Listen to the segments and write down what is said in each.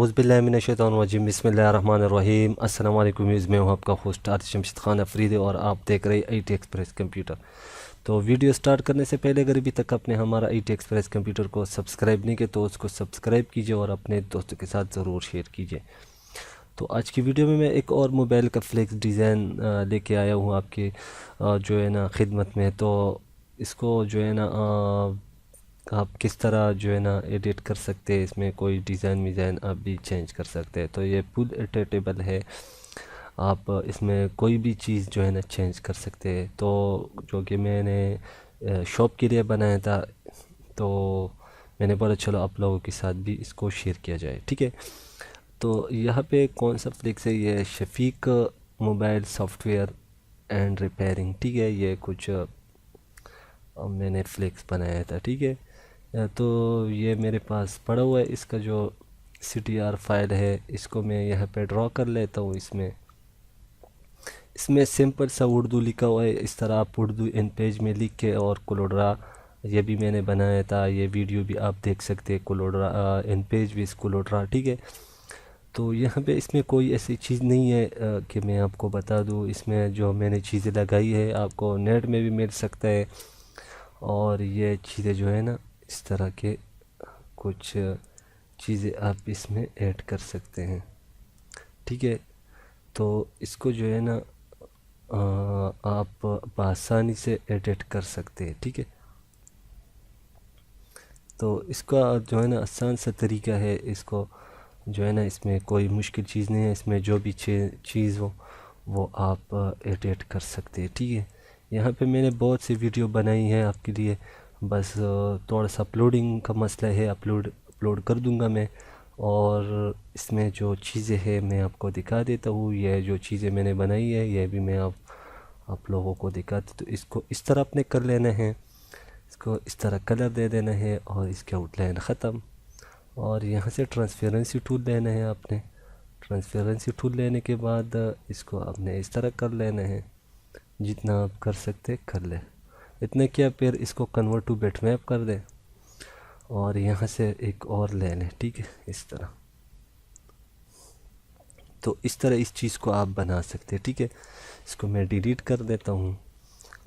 اعوذ باللہ من الشیطان الرجیم بسم اللہ الرحمن الرحیم۔ السلام علیکم، میں ہوں آپ کا ہوسٹ عارف شمشید خان افریدی اور آپ دیکھ رہے آئی ٹی ایکسپریس کمپیوٹر۔ تو ویڈیو سٹارٹ کرنے سے پہلے اگر ابھی تک آپ نے ہمارا آئی ٹی ایکسپریس کمپیوٹر کو سبسکرائب نہیں کیا تو اس کو سبسکرائب کیجئے اور اپنے دوستوں کے ساتھ ضرور شیئر کیجئے۔ تو آج کی ویڈیو میں ایک اور موبائل کا فلیکس ڈیزائن لے کے آیا ہوں آپ کے جو ہے نا خدمت میں۔ تو اس کو جو ہے نا آپ کس طرح جو ہے نا ایڈٹ کر سکتے ہیں، اس میں کوئی ڈیزائن آپ بھی چینج کر سکتے ہیں۔ تو یہ فل ایڈیٹیبل ہے، آپ اس میں کوئی بھی چیز جو ہے نا چینج کر سکتے ہیں۔ تو جو کہ میں نے شاپ کے لیے بنایا تھا، تو میں نے بولا چلو آپ لوگوں کے ساتھ بھی اس کو شیئر کیا جائے، ٹھیک ہے۔ تو یہاں پہ کون سا فلیکس ہے، یہ Shafiq mobile software and repairing, ٹھیک ہے۔ یہ کچھ میں نے فلیکس بنایا تھا، ٹھیک ہے۔ تو یہ میرے پاس پڑا ہوا ہے، اس کا جو CTR فائل ہے اس کو میں یہاں پہ ڈرا کر لیتا ہوں۔ اس میں سمپل سا اردو لکھا ہوا ہے، اس طرح آپ اردو ان پیج میں لکھ کے اور کلوڈرا یہ بھی میں نے بنایا تھا، یہ ویڈیو بھی آپ دیکھ سکتے ہیں، کلوڈرا ان پیج بھی اس کلوڈرا، ٹھیک ہے۔ تو یہاں پہ اس میں کوئی ایسی چیز نہیں ہے کہ میں آپ کو بتا دوں، اس میں جو میں نے چیزیں لگائی ہے آپ کو نیٹ میں بھی مل سکتا ہے، اور یہ چیزیں جو ہے نا اس طرح کے کچھ چیزیں آپ اس میں ایڈ کر سکتے ہیں، ٹھیک ہے۔ تو اس کو جو ہے نا آپ بآسانی سے ایڈٹ کر سکتے ہیں، ٹھیک ہے۔ تو اس کا جو ہے نا آسان سا طریقہ ہے، اس کو جو ہے نا اس میں کوئی مشکل چیز نہیں ہے، اس میں جو بھی چیز ہو وہ آپ ایڈٹ کر سکتے ہیں، ٹھیک ہے۔ یہاں پہ میں نے بہت سی ویڈیو بنائی ہے آپ کے لیے، بس تھوڑا سا اپلوڈنگ کا مسئلہ ہے، اپلوڈ کر دوں گا میں، اور اس میں جو چیزیں ہیں میں آپ کو دکھا دیتا ہوں۔ یہ جو چیزیں میں نے بنائی ہے یہ بھی میں آپ لوگوں کو دکھاتی، تو اس کو اس طرح آپ نے کر لینا ہے، اس کو اس طرح کلر دے دینا ہے اور اس کے آؤٹ لائن ختم۔ اور یہاں سے ٹرانسپیرنسی ٹول لینا ہے آپ نے، ٹرانسپیرنسی ٹول لینے کے بعد اس کو آپ نے اس طرح کر لینا ہے، جتنا آپ کر سکتے کر لیں۔ اتنے کیا پھر اس کو کنورٹ ٹو بیٹ میپ کر دیں اور یہاں سے ایک اور لے لیں، ٹھیک ہے، اس طرح۔ تو اس طرح اس چیز کو آپ بنا سکتے، ٹھیک ہے۔ اس کو میں ڈیلیٹ کر دیتا ہوں،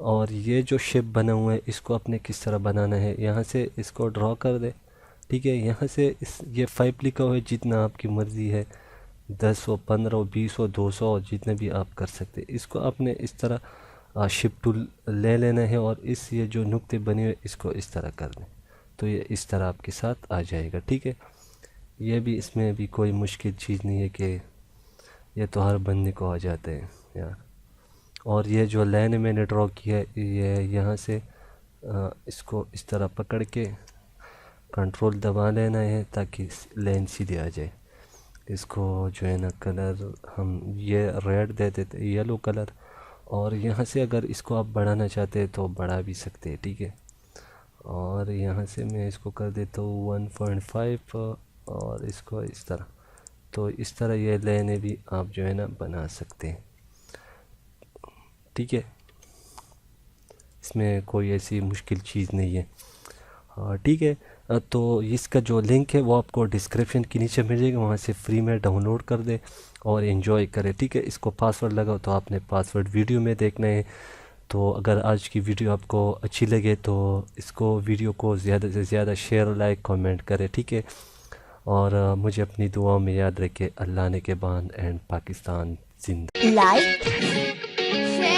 اور یہ جو شیپ بنا ہوا ہے اس کو آپ نے کس طرح بنانا ہے، یہاں سے اس کو ڈرا کر دیں، ٹھیک ہے۔ یہاں سے یہ 5 لکھا ہوا ہے، جتنا آپ کی مرضی ہے، 10 ہو، 15 ہو، 20 ہو، 200 ہو، جتنے بھی آپ کر سکتے۔ اس کو آپ نے اس طرح شپ ٹول لے لینا ہے اور یہ جو نقطے بنے ہوئے اس کو اس طرح کر دیں، تو یہ اس طرح آپ کے ساتھ آ جائے گا، ٹھیک ہے۔ یہ بھی اس میں بھی کوئی مشکل چیز نہیں ہے کہ یہ تو ہر بندے کو آ جاتے ہیں یار۔ اور یہ جو لائن میں نے ڈرا کیا ہے، یہ یہاں سے اس کو اس طرح پکڑ کے کنٹرول دبا لینا ہے تاکہ لائن سیدھی آ جائے۔ اس کو جو ہے نا کلر ہم یہ ریڈ دے دیتے، یلو کلر، اور یہاں سے اگر اس کو آپ بڑھانا چاہتے ہیں تو بڑھا بھی سکتے ہیں، ٹھیک ہے۔ اور یہاں سے میں اس کو کر دیتا ہوں 1.5، اور اس کو اس طرح۔ تو اس طرح یہ لائنیں بھی آپ جو ہے نا بنا سکتے ہیں، ٹھیک ہے۔ اس میں کوئی ایسی مشکل چیز نہیں ہے، ٹھیک ہے۔ تو اس کا جو لنک ہے وہ آپ کو ڈسکرپشن کے نیچے مل جائے گا، وہاں سے فری میں ڈاؤن لوڈ کر دے اور انجوائے کرے، ٹھیک ہے۔ اس کو پاسورڈ لگاؤ تو آپ نے پاسورڈ ویڈیو میں دیکھنا ہے۔ تو اگر آج کی ویڈیو آپ کو اچھی لگے تو اس کو ویڈیو کو زیادہ سے زیادہ شیئر، لائک، کامنٹ کرے، ٹھیک ہے۔ اور مجھے اپنی دعاؤں میں یاد رکھے۔ اللہ نے کے بان اینڈ پاکستان زندہ۔ like, share